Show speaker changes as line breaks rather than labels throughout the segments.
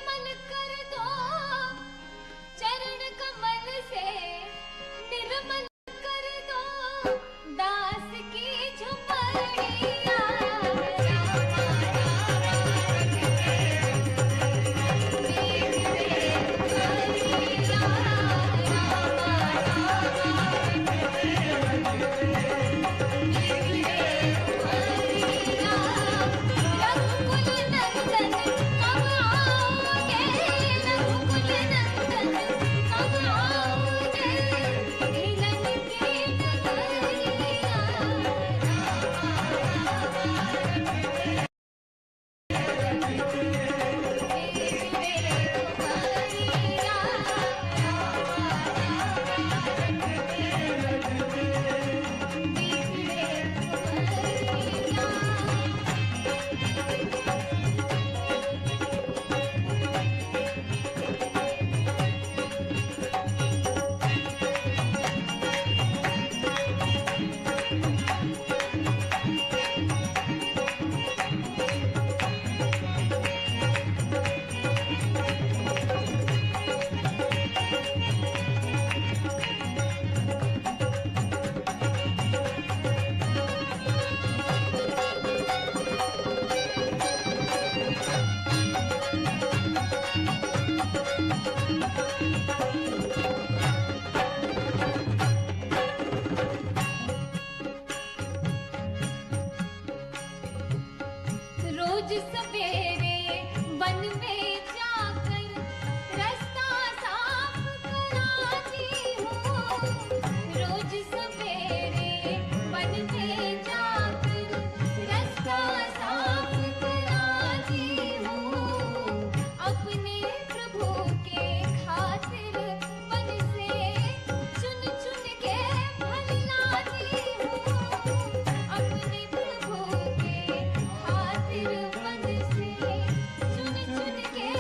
निर्मल कर दो चरण कमल से, निर्मल कर दो दास की झुपड़िया। रोज सवेरे वन में जाकर रास्ता साफ कराती हूँ। रोज सवेरे वन में जाकर रास्ता साफ कराती हूँ। अपने प्रभु के खातिर वन से चुन चुन के फल लाती हूँ। अपने प्रभु के खातिर वन से चुन चुन के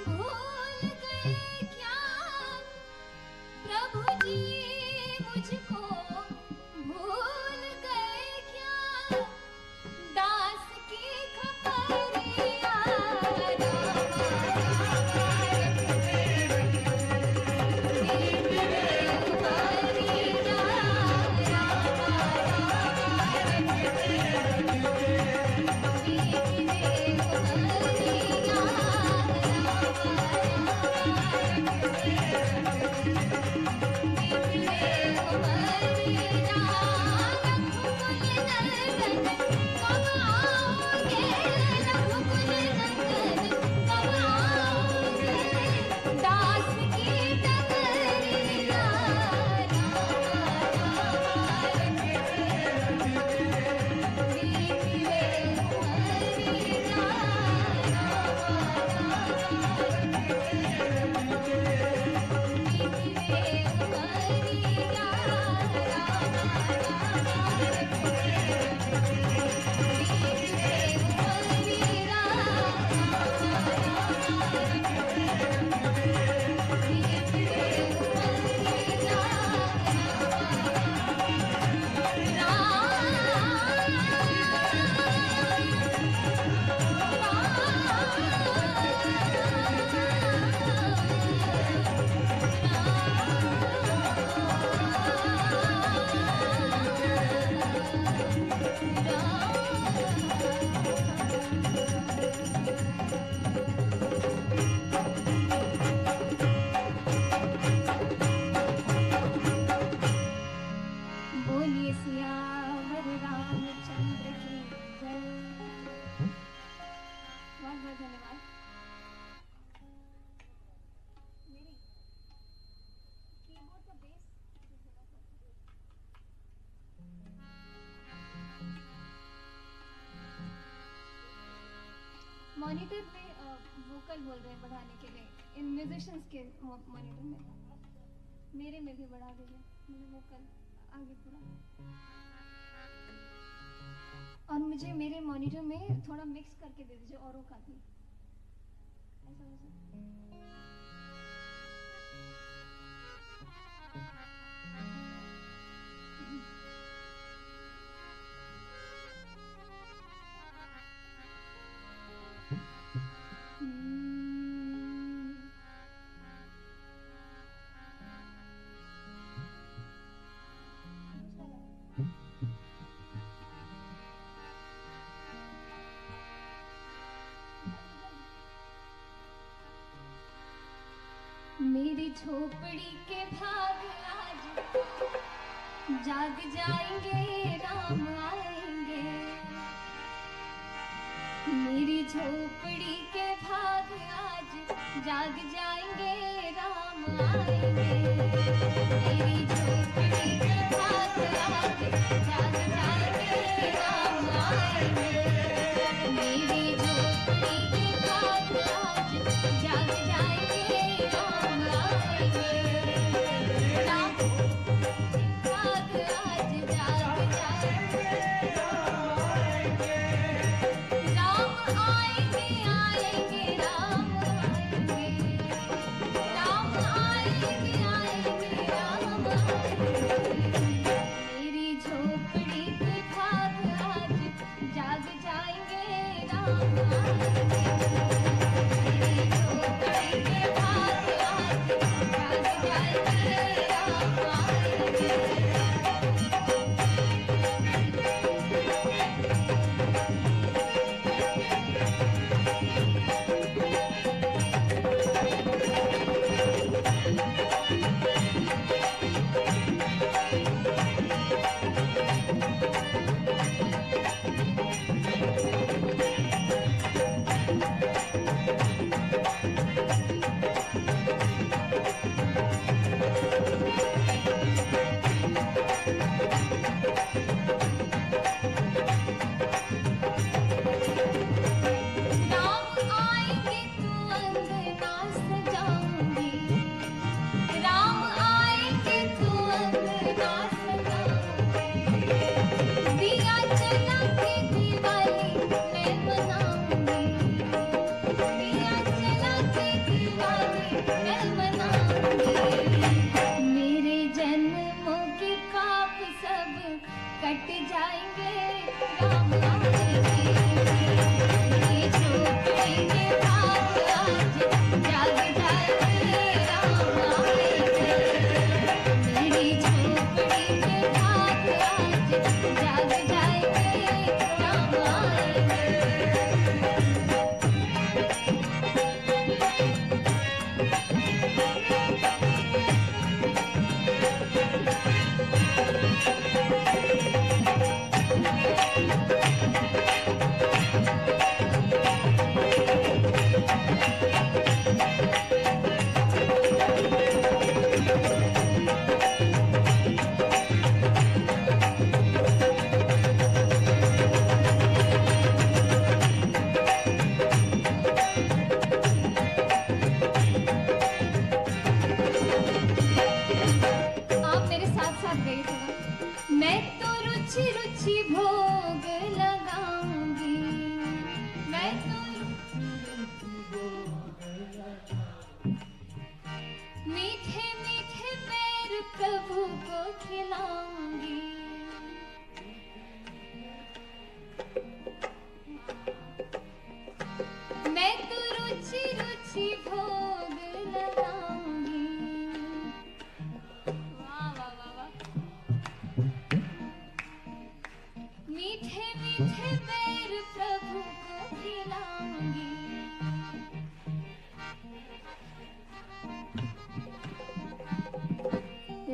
भूल गए क्या प्रभु जी मुझको भूल गए क्या दास की खबरिया दास की डगरिया बोलिए सियावर रामचंद्र की जय। बहुत बहुत धन्यवाद। मेरी कीबोर्ड का बेस मॉनिटर में वोकल बोल रहे हैं बढ़ाने के लिए, इन म्यूजिशियंस के मॉनिटर में, मेरे में भी बढ़ा दीजिए मुझे वोकल आगे पूरा। और मुझे मेरे मॉनिटर में थोड़ा मिक्स करके दे दीजिए औरों का भी, ऐसा हो सकता है। मेरी झोपड़ी के भाग आज जाग जाएंगे, राम आएंगे। मेरी झोपड़ी के भाग आज जाग जाएंगे, राम आएंगे। मेरी झोपड़ी के भाग आज जाग जाएंगे, राम आएंगे। मेरी झोपड़ी के भाग आज जाग जाएंगे, राम आएंगे। राम भाग आज जाग जाएंगे, राम आएंगे, आएंगे, राम आएंगे। राम आएंगे, आएंगे, राम आएंगे। मेरी झोपड़ी के भाग आज जाग जाएंगे, राम आएंगे। मेरी झोपड़ी के भाग आज जाग जाएंगे, राम आएंगे।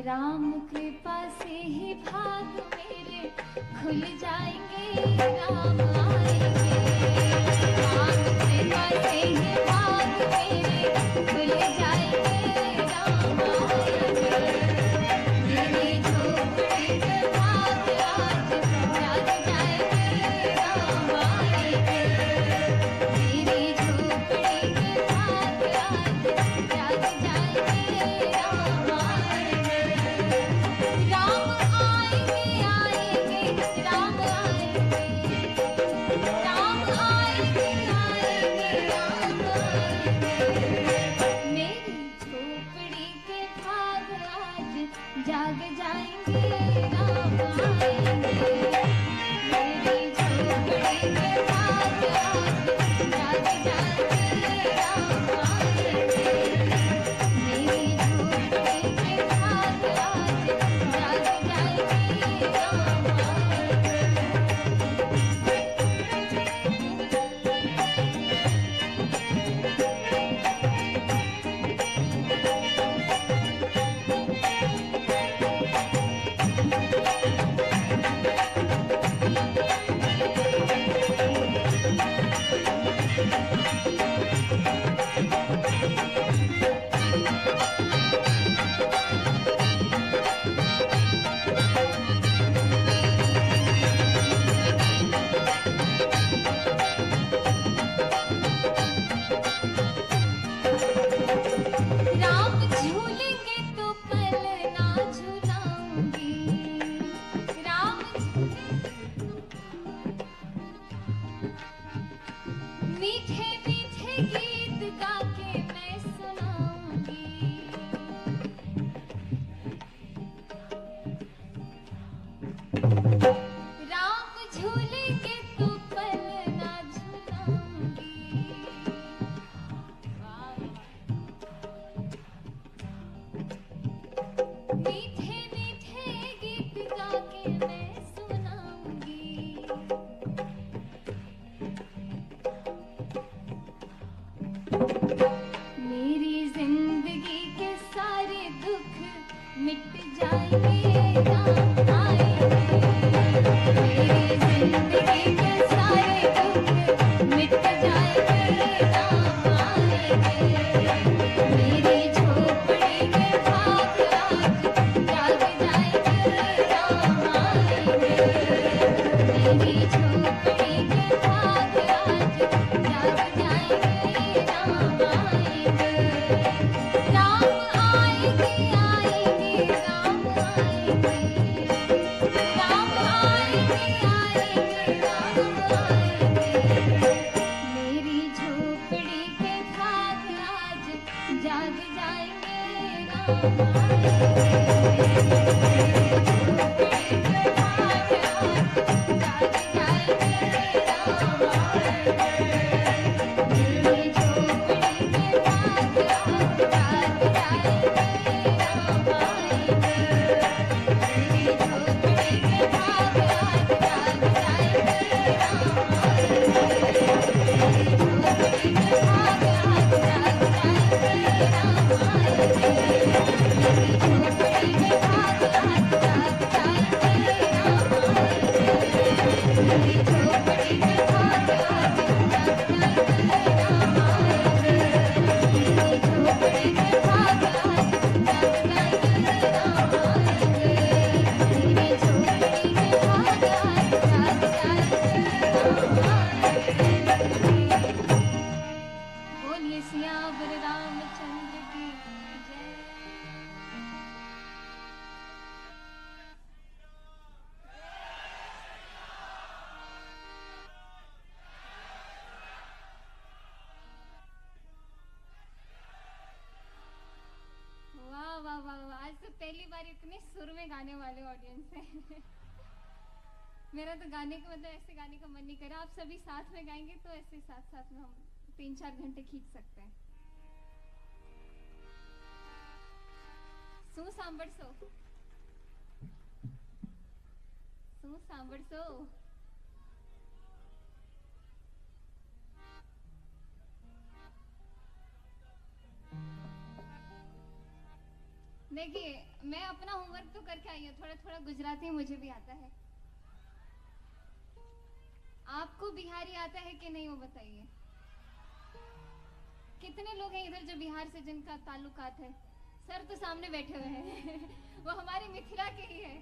राम कृपा से ही भाग मेरे खुल जाएंगे, राम आएंगे। राम कृपा से ही भाग मेरे खुल जाएंगे, राम आएंगे। मेरी झोपड़ी के भाग आज जाग जाएंगे, राम आएंगे। मेरी झोपड़ी के भाग आज जाग जाएंगे, राम आएंगे। राम आएंगे, आएंगे, राम आएंगे। राम आएंगे, आएंगे, राम आएंगे। मेरी झोपड़ी के भाग आज जाग जाएंगे, राम आएंगे। मेरी झोपड़ी के भाग आज जाग जाएंगे, राम आएंगे। मेरी झोपड़ी के भाग आज जाग जाएंगे, राम आएंगे। राम झूलेंगे तो पल ना झूलाऊंगी। राम मीठे मीठे गीत गा के मैं सुनाऊंगी। राम झूलेंगे तो पल ना झूलाऊंगी। मीठे मीठे गीत गा के मैं सुनाऊंगी। मेरी जिंदगी के सारे दुख मिट जाएंगे, राम आएंगे। मेरी जिंदगी के सारे दुख मिट जाएंगे, राम आएंगे। मेरी झोपड़ी के भाग आज जाग जाएंगे, राम आएंगे। मेरी झोपड़ी के भाग आज जाग जाएंगे, राम आएंगे। राम आएंगे, आएंगे, राम आएंगे। राम आएंगे, आएंगे, राम आएंगे। मेरी झोपड़ी के भाग आज जाग जाएंगे, राम आएंगे। झोपड़ी के भाग आज जाग जाएंगे, राम आएंगे। मेरी झोपड़ी के भाग आज जाग जाएंगे, राम आएंगे। मेरी झोपड़ी के भाग आज जाग जाएंगे, राम आएंगे। मेरी झोपड़ी के भाग आज जाग जाएंगे, राम आएंगे। मेरी झोपड़ी के भाग आज जाग जाएंगे, राम आएंगे। मेरी झोपड़ी के भाग आज जाग जाएंगे, राम आएंगे। मेरी झोपड़ी के भाग आज जाग जाएंगे, राम आएंगे। मेरी झोपड़ी के भाग आज जाग जाएंगे, राम आएंगे। बोलिए सियावर रामचंद्र की जय। वाह वाह वाह वाह, आज तो पहली बार इतने सुर में गाने वाले ऑडियंस है। मेरा तो गाने का मतलब ऐसे गाने का मन नहीं करा। आप सभी साथ में गाएंगे तो ऐसे साथ साथ में हम 3-4 घंटे खींच सकते हैं। શું સાંભળશો? શું સાંભળશો? देखिए, मैं अपना होमवर्क तो करके आई हूँ, थोड़ा थोड़ा गुजराती मुझे भी आता है। आपको बिहारी आता है कि नहीं वो बताइए। कितने लोग हैं इधर जो बिहार से जिनका ताल्लुकात है? सर तो सामने बैठे हुए हैं वो हमारी मिथिला के ही है।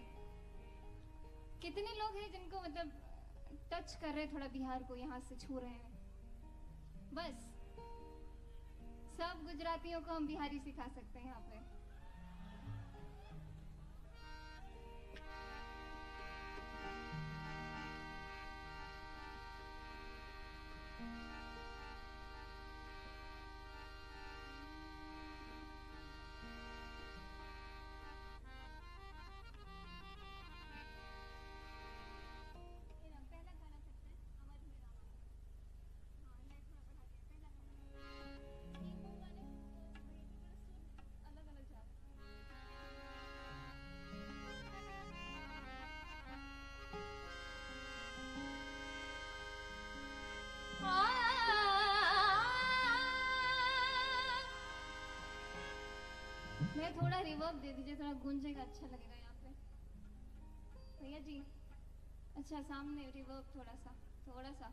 कितने लोग हैं जिनको मतलब टच कर रहे हैं थोड़ा बिहार को, यहाँ से छू रहे हैं? बस सब गुजरातियों को हम बिहारी सिखा सकते हैं यहाँ पे। मैं थोड़ा रिवर्ब दे दीजिए, थोड़ा गूंजेगा, अच्छा लगेगा यहाँ पे भैया जी। अच्छा सामने रिवर्ब थोड़ा सा, थोड़ा सा।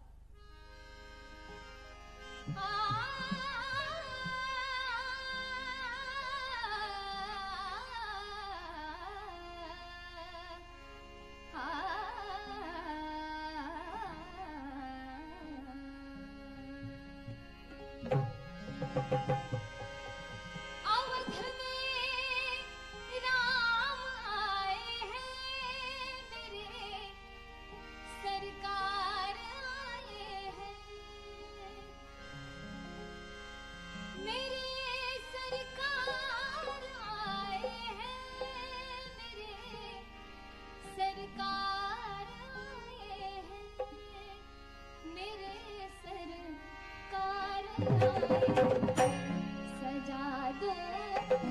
सजा दो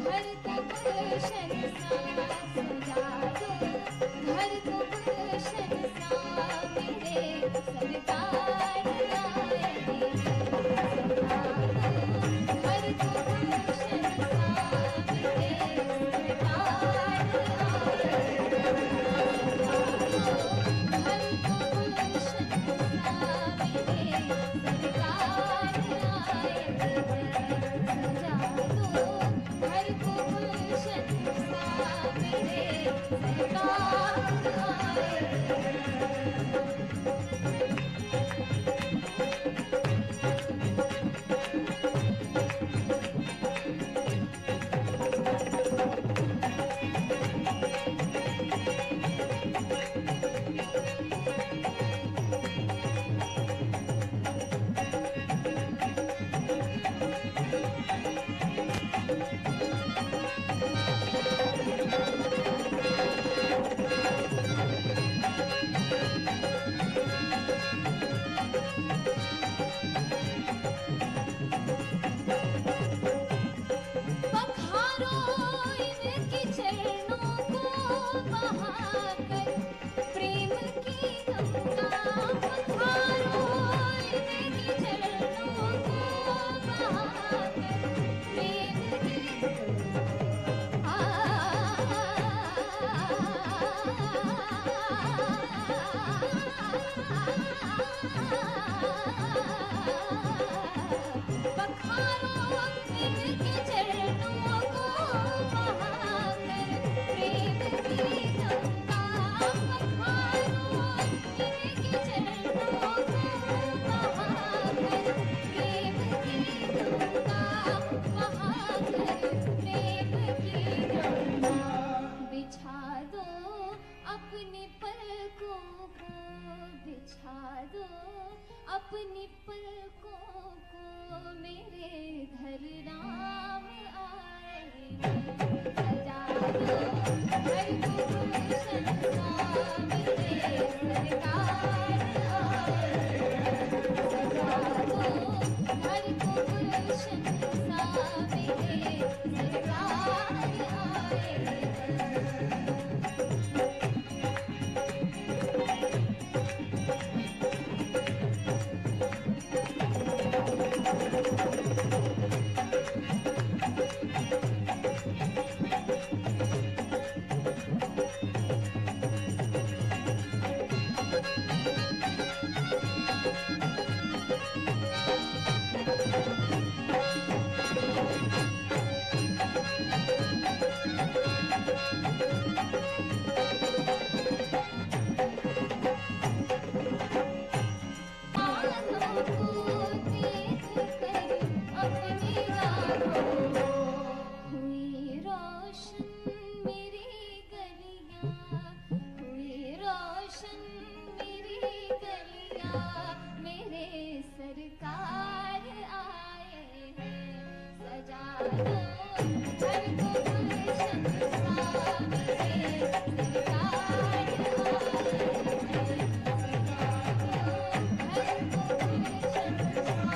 घर को गुलशन सा, सजा दो घर को गुलशन सा, मेरे सरकार आए। सजा दो घर को गुलशन सा, मेरे सरकार आए। घर को गुलशन सा, मेरे सरकार आए। सजा दो घर को गुलशन सा, मेरे सरकार आए। अपनी पलकों को मेरे घर राम आए। सजा दो घर को गुलशन सा, मेरे सरकार आए। सजा दो घर को गुलशन सा, मेरे सरकार आए। सरकार आए हैं, सजा दो घर को गुलशन सा मेरे, सरकार आए हैं, सजा दो घर को गुलशन सा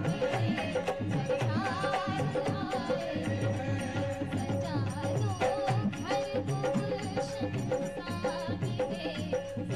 मेरे, सरकार आए हैं, सजा दो घर को गुलशन सा मेरे, सरकार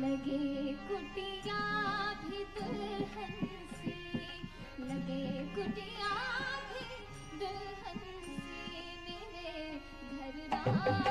लगे कुटिया भी दुल्हन सी, लगे कुटिया भी दुल्हन सी, मेरे घर